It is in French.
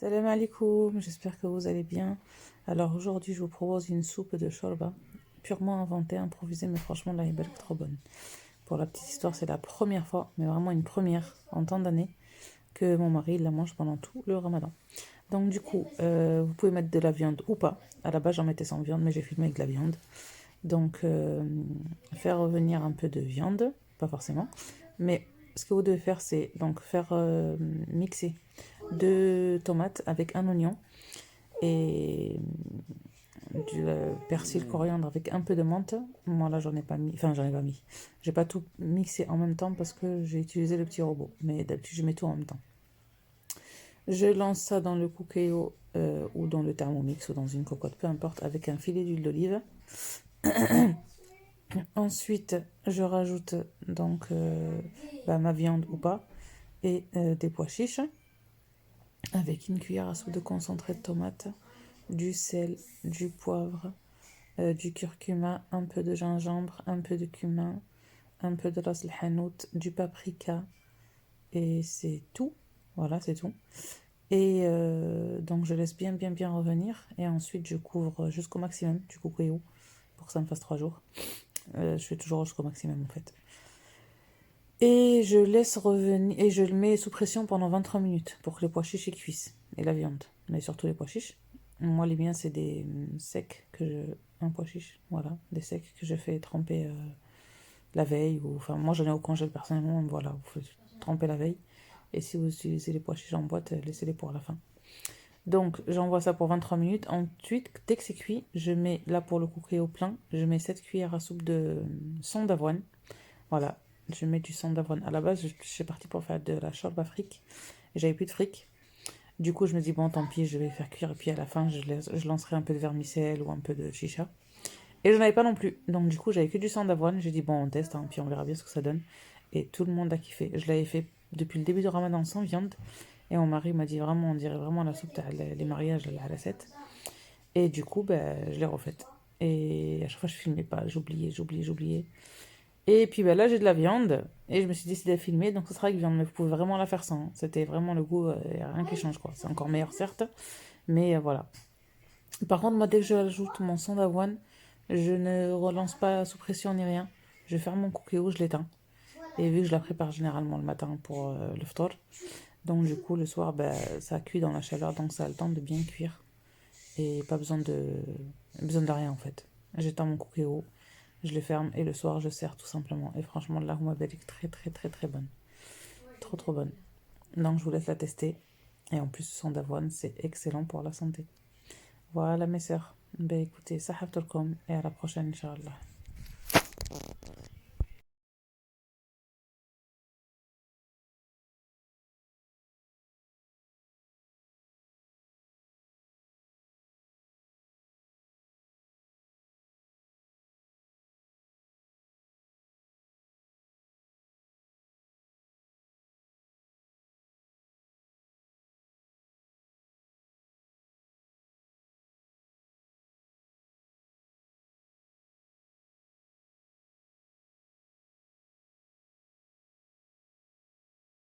Salam alaikum, j'espère que vous allez bien. Alors aujourd'hui, je vous propose une soupe de shorba, purement inventée, improvisée, mais franchement, là, elle est trop bonne. Pour la petite histoire, c'est la première fois, mais vraiment une première en tant d'années, que mon mari la mange pendant tout le ramadan. Donc du coup, vous pouvez mettre de la viande ou pas. À la base, j'en mettais sans viande, mais j'ai filmé avec de la viande. Donc, faire revenir un peu de viande, pas forcément, mais ce que vous devez faire, c'est donc faire mixer 2 tomates avec un oignon et du persil coriandre avec un peu de menthe. Moi là, j'en ai pas mis, enfin j'en ai pas mis. J'ai pas tout mixé en même temps parce que j'ai utilisé le petit robot, mais d'habitude je mets tout en même temps. Je lance ça dans le Cookéo ou dans le Thermomix ou dans une cocotte, peu importe, avec un filet d'huile d'olive. Ensuite, je rajoute donc ma viande ou pas et des pois chiches avec une cuillère à soupe de concentré de tomate, du sel, du poivre, du curcuma, un peu de gingembre, un peu de cumin, un peu de ras el hanout, du paprika et c'est tout. Voilà, c'est tout. Et donc je laisse bien revenir et ensuite je couvre jusqu'au maximum du cucuyou pour que ça me fasse 3 jours. Je fais toujours jusqu'au maximum en fait. Et je laisse revenir et je le mets sous pression pendant 23 minutes pour que les pois chiches y cuisent et la viande, mais surtout les pois chiches. Moi les miens c'est des secs un pois chiche, voilà, des secs que je fais tremper la veille ou enfin moi j'en ai au congèle personnellement, voilà, vous faites tremper la veille et si vous utilisez les pois chiches en boîte, laissez-les pour la fin. Donc j'envoie ça pour 23 minutes. Ensuite, dès que c'est cuit, je mets là pour le cooker au plein, je mets 7 cuillères à soupe de son d'avoine. Voilà, je mets du sang d'avoine. À la base, je suis partie pour faire de la chorba fric. Et j'avais plus de fric. Du coup, je me dis, bon, tant pis, je vais faire cuire. Et puis à la fin, je lancerai un peu de vermicelle ou un peu de chicha. Et je n'en avais pas non plus. Donc du coup, j'avais que du sang d'avoine. J'ai dit, bon, on teste, hein, puis on verra bien ce que ça donne. Et tout le monde a kiffé. Je l'avais fait depuis le début du ramadan sans viande. Et mon mari m'a dit, vraiment, on dirait vraiment la soupe, les mariages, la recette. Et du coup, ben, je l'ai refaite. Et à chaque fois, je filmais pas. J'oubliais. Et puis ben là, j'ai de la viande et je me suis décidée à filmer, donc ce sera avec viande, mais vous pouvez vraiment la faire sans. C'était vraiment le goût, y a rien qui change quoi. C'est encore meilleur certes, mais voilà. Par contre, moi, dès que je ajoute mon sang d'avoine, je ne relance pas sous pression ni rien. Je ferme mon cookéo, je l'éteins. Et vu que je la prépare généralement le matin pour le ftor, donc du coup, le soir, ben, ça cuit dans la chaleur, donc ça a le temps de bien cuire. Et pas besoin de rien en fait. J'éteins mon cookéo, je les ferme et le soir je sers tout simplement. Et franchement, la houma est très bonne. Trop bonne. Donc je vous laisse la tester. Et en plus, le sang d'avoine, c'est excellent pour la santé. Voilà mes sœurs. Ben écoutez, sahabtulkom et à la prochaine, Inch'Allah.